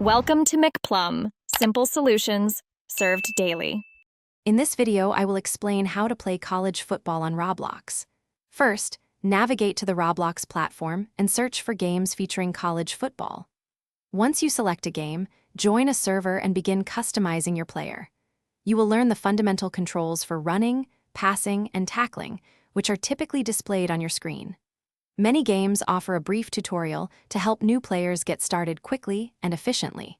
Welcome to McPlum, simple solutions served daily. In this video, I will explain how to play college football on Roblox. First, navigate to the Roblox platform and search for games featuring college football. Once you select a game, join a server and begin customizing your player. You will learn the fundamental controls for running, passing, and tackling, which are typically displayed on your screen. Many games offer a brief tutorial to help new players get started quickly and efficiently.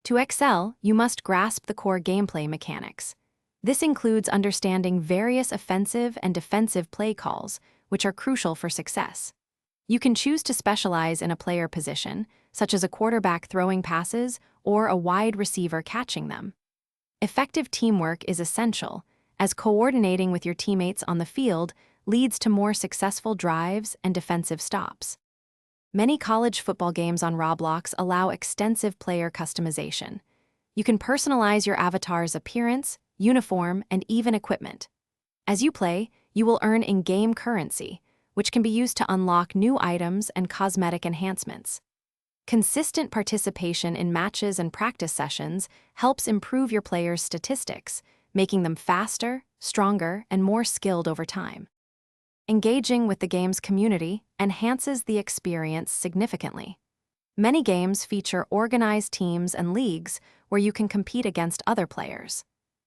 To excel, you must grasp the core gameplay mechanics. This includes understanding various offensive and defensive play calls, which are crucial for success. You can choose to specialize in a player position, such as a quarterback throwing passes or a wide receiver catching them. Effective teamwork is essential, as coordinating with your teammates on the field leads to more successful drives and defensive stops. Many college football games on Roblox allow extensive player customization. You can personalize your avatar's appearance, uniform, and even equipment. As you play, you will earn in-game currency, which can be used to unlock new items and cosmetic enhancements. Consistent participation in matches and practice sessions helps improve your players' statistics, making them faster, stronger, and more skilled over time. Engaging with the game's community enhances the experience significantly. Many games feature organized teams and leagues where you can compete against other players.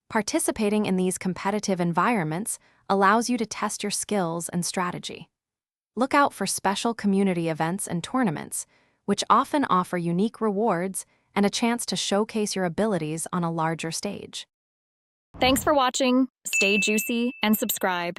Participating in these competitive environments allows you to test your skills and strategy. Look out for special community events and tournaments, which often offer unique rewards and a chance to showcase your abilities on a larger stage. Thanks for watching. Stay juicy and subscribe.